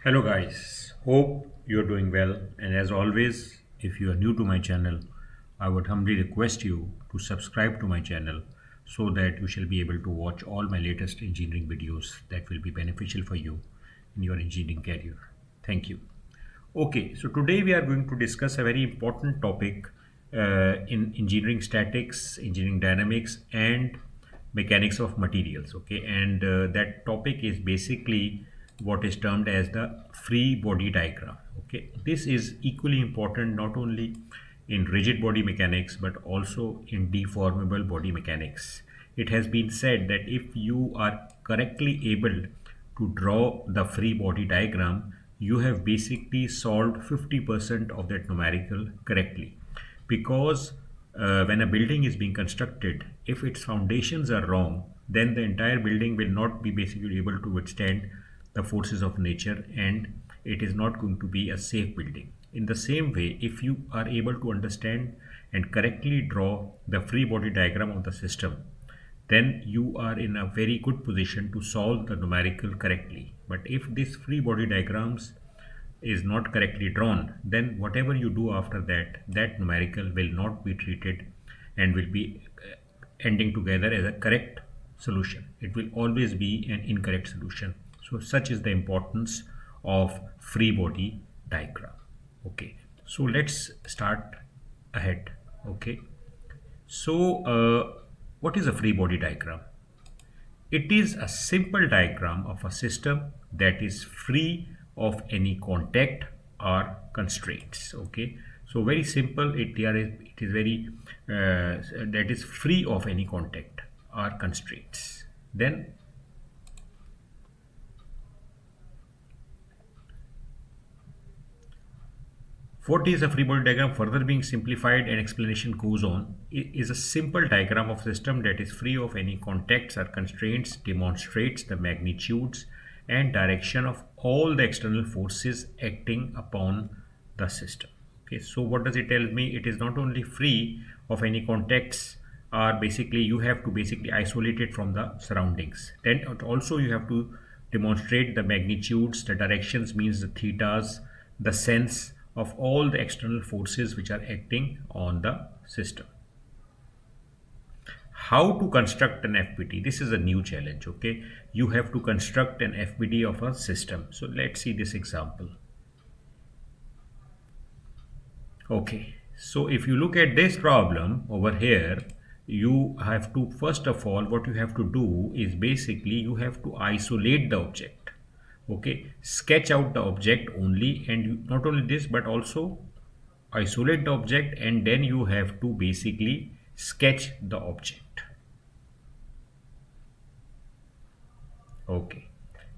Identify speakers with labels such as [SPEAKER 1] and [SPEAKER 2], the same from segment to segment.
[SPEAKER 1] Hello guys, hope you're doing well, and as always, if you are new to my channel, I would humbly request you to subscribe to my channel so that you shall be able to watch all my latest engineering videos that will be beneficial for you in your engineering career. Thank you. Okay, so today we are going to discuss a very important topic in engineering statics, engineering dynamics, and mechanics of materials. Okay, and that topic is basically what is termed as the free body diagram. Okay, this is equally important not only in rigid body mechanics but also in deformable body mechanics. It has been said that if you are correctly able to draw the free body diagram, you have basically solved 50% of that numerical correctly. Because when a building is being constructed, if its foundations are wrong, then the entire building will not be basically able to withstand the forces of nature, and it is not going to be a safe building. In the same way, if you are able to understand and correctly draw the free body diagram of the system, then you are in a very good position to solve the numerical correctly. But if this free body diagrams is not correctly drawn, then whatever you do after that, that numerical will not be treated and will be ending together as a correct solution. It will always be an incorrect solution. So such is the importance of free body diagram. Okay, so let's start ahead. Okay, so what is a free body diagram? It is a simple diagram of a system that is free of any contact or constraints. Okay, so very simple. It is very that is free of any contact or constraints. Then what is a free body diagram? Further being simplified and explanation goes on. It is a simple diagram of system that is free of any contacts or constraints, demonstrates the magnitudes and direction of all the external forces acting upon the system. Okay, so what does it tell me? It is not only free of any contacts, or basically you have to basically isolate it from the surroundings. Then also you have to demonstrate the magnitudes, the directions means the thetas, the sense of all the external forces which are acting on the system. How to construct an FBD? This is a new challenge. Okay, you have to construct an FBD of a system. So let's see this example. Okay, so if you look at this problem over here, you have to, first of all, what you have to do is basically you have to isolate the object. Okay, sketch out the object only, and not only this but also isolate the object, and then you have to basically sketch the object. Okay,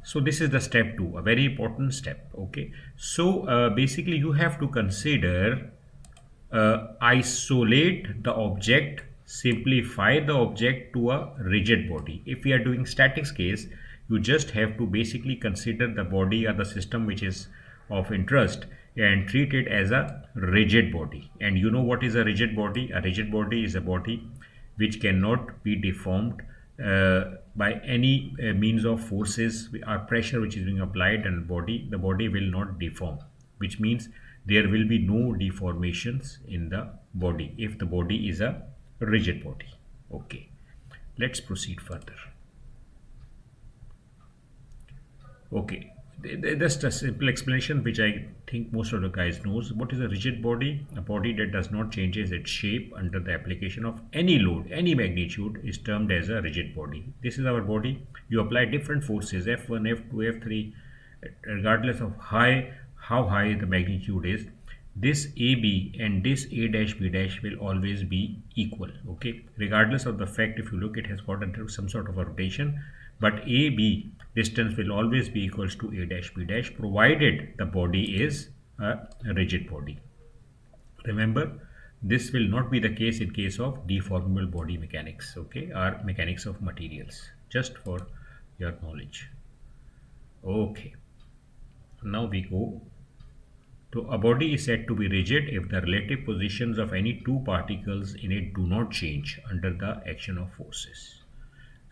[SPEAKER 1] so this is the step 2, a very important step. Okay, so basically you have to consider isolate the object, simplify the object to a rigid body. If we are doing statics case, you just have to basically consider the body or the system which is of interest and treat it as a rigid body. And you know what is a rigid body? A rigid body is a body which cannot be deformed by any means of forces or pressure which is being applied on the body will not deform, which means there will be no deformations in the body if the body is a rigid body. Okay, let's proceed further. Okay, just a simple explanation which I think most of the guys knows. What is a rigid body? A body that does not changes its shape under the application of any load, any magnitude, is termed as a rigid body. This is our body. You apply different forces F1, F2, F3, regardless of how high the magnitude is. This AB and this A dash B dash will always be equal. Okay, regardless of the fact, if you look, it has got some sort of a rotation, but AB distance will always be equals to A dash B dash, provided the body is a rigid body. Remember, this will not be the case in case of deformable body mechanics, okay, or mechanics of materials, just for your knowledge. Okay, now we go to a body is said to be rigid if the relative positions of any two particles in it do not change under the action of forces.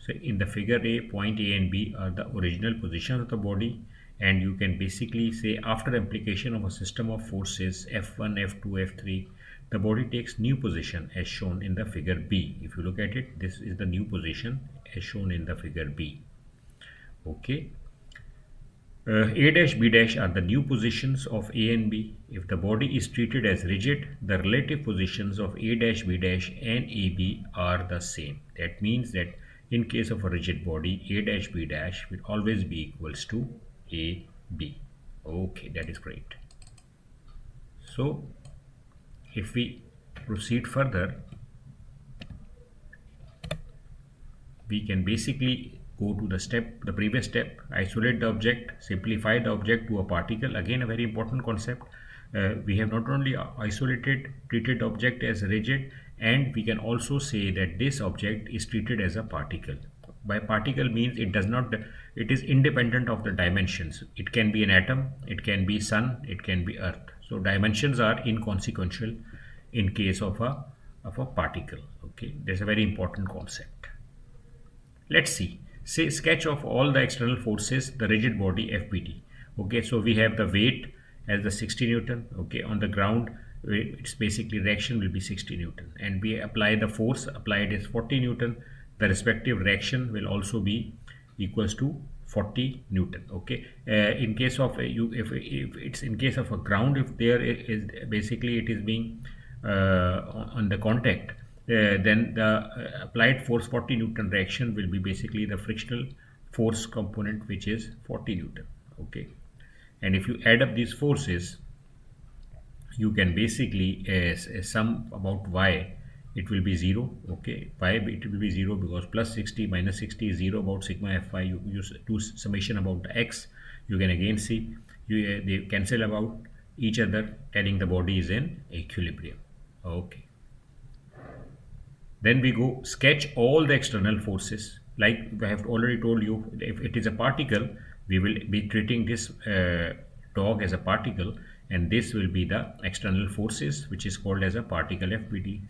[SPEAKER 1] So in the figure A, point A and B are the original positions of the body, and you can basically say after application of a system of forces F1, F2, F3, the body takes new position as shown in the figure B. If you look at it, this is the new position as shown in the figure B. Okay. A dash B dash are the new positions of A and B. If the body is treated as rigid, the relative positions of A dash B dash and AB are the same. That means that in case of a rigid body, A dash B dash will always be equals to AB. Okay, that is great. So if we proceed further, we can basically go to the previous step, isolate the object, simplify the object to a particle. Again, a very important concept. We have not only treated object as rigid, and we can also say that this object is treated as a particle. By particle means it is independent of the dimensions. It can be an atom, it can be sun, it can be earth. So dimensions are inconsequential in case of a particle. Okay, that's a very important concept. Let's see. Say sketch of all the external forces, the rigid body FBD. Okay, so we have the weight as the 60 Newton. Okay, on the ground, it's basically reaction will be 60 Newton, and we apply the force applied is 40 Newton. The respective reaction will also be equals to 40 Newton. Okay, in case of if it's in case of a ground, if there is basically it is being on the contact, then the applied force 40 Newton reaction will be basically the frictional force component, which is 40 Newton. Okay, and if you add up these forces, you can basically sum about y, it will be 0. Okay, y it will be 0 because plus 60 minus 60 is 0. About sigma Fy, you do summation about the x, you can again see they cancel about each other, telling the body is in equilibrium. Okay, then we go sketch all the external forces. Like I have already told you, if it is a particle, we will be treating this dog as a particle, and this will be the external forces, which is called as a particle FBD.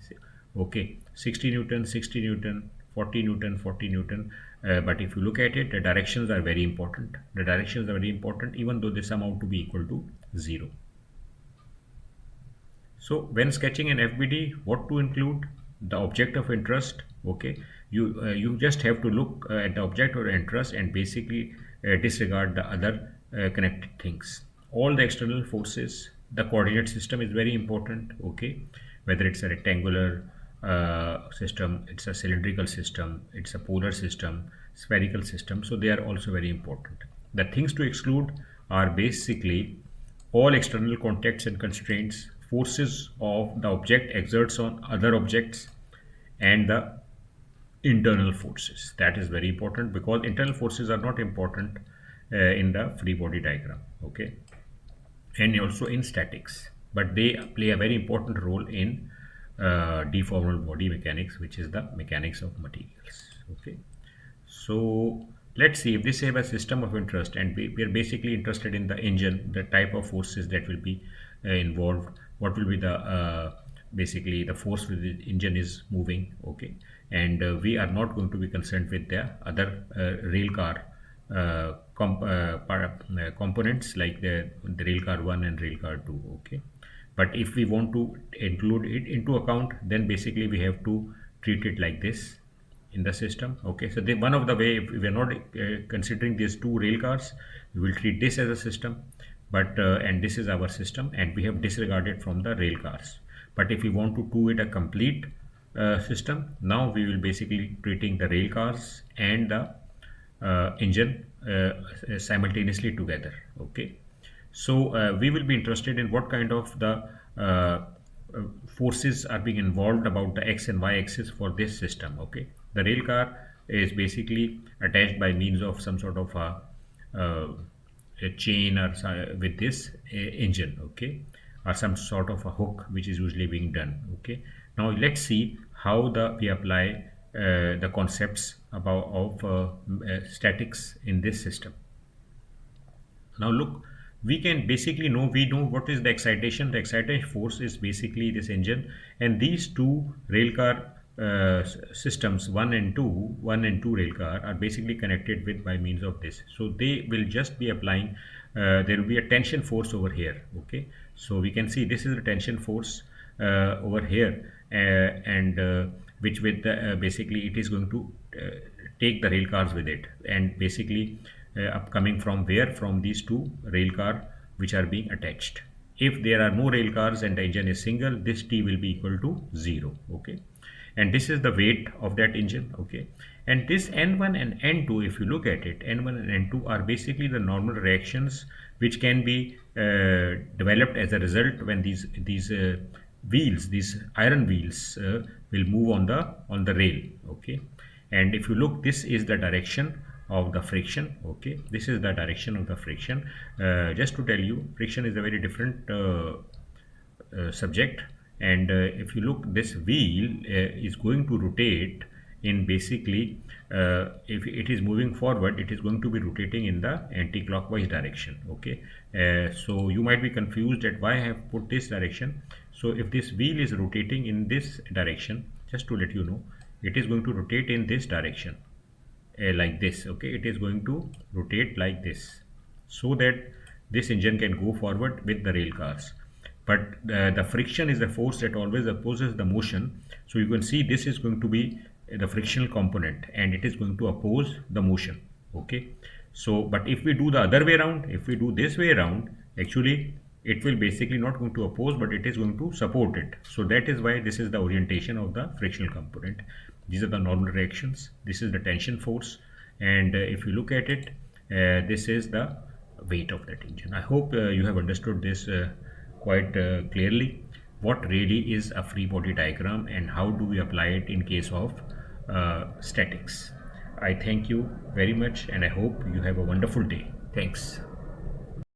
[SPEAKER 1] Okay, 60 Newton, 60 Newton, 40 Newton, 40 Newton. But if you look at it, the directions are very important. The directions are very important, even though they sum out to be equal to 0. So when sketching an FBD, what to include? The object of interest. Okay, you just have to look at the object of interest and basically disregard the other connected things. All the external forces, the coordinate system is very important. Okay, whether it's a rectangular system, it's a cylindrical system, it's a polar system, spherical system, so they are also very important. The things to exclude are basically all external contacts and constraints, forces of the object exerts on other objects, and the internal forces. That is very important because internal forces are not important in the free body diagram. Okay, and also in statics, but they play a very important role in deformable body mechanics, which is the mechanics of materials. Okay, so let's see if this have a system of interest, and we are basically interested in the engine, the type of forces that will be involved, what will be the basically the force with the engine is moving. Okay, and we are not going to be concerned with the other rail car components like the rail car 1 and rail car 2. Okay, but if we want to include it into account, then basically we have to treat it like this in the system. Okay, so one of the way, if we are not considering these two rail cars, we will treat this as a system, but and this is our system, and we have disregarded from the rail cars. But if we want to do it a complete system, now we will basically treating the rail cars and the engine simultaneously together. Okay, so we will be interested in what kind of the forces are being involved about the x and y axis for this system. Okay, the rail car is basically attached by means of some sort of a chain or with this engine. Okay, or some sort of a hook which is usually being done. Okay, now let's see how we apply the concepts of statics in this system. Now look, we can basically we know what is the excitation. The excitation force is basically this engine, and these two rail car systems 1 and 2 rail car are basically connected with by means of this. So they will just be applying there will be a tension force over here. Okay, so we can see this is the tension force over here, and which with basically it is going to take the rail cars with it, and basically upcoming from where, from these two rail car which are being attached. If there are no rail cars and the engine is single, this T will be equal to 0. Okay, and this is the weight of that engine. Okay, and this N1 and N2, if you look at it, N1 and N2 are basically the normal reactions which can be developed as a result when these wheels, these iron wheels, will move on the rail. Okay, and if you look, this is the direction of the friction. Okay, this is the direction of the friction. Just to tell you, friction is a very different subject, and if you look, this wheel is going to rotate in basically, if it is moving forward, it is going to be rotating in the anti-clockwise direction. Okay, so you might be confused at why I have put this direction. So if this wheel is rotating in this direction, just to let you know, it is going to rotate in this direction, like this. Okay, it is going to rotate like this, so that this engine can go forward with the rail cars. But the friction is the force that always opposes the motion. So you can see this is going to be the frictional component, and it is going to oppose the motion. Okay, so but if we do the other way around, if we do this way around, actually it will basically not going to oppose, but it is going to support it. So that is why this is the orientation of the frictional component. These are the normal reactions. This is the tension force, and if you look at it, this is the weight of that engine. I hope you have understood this quite clearly, what really is a free body diagram and how do we apply it in case of statics. I thank you very much, and I hope you have a wonderful day. Thanks.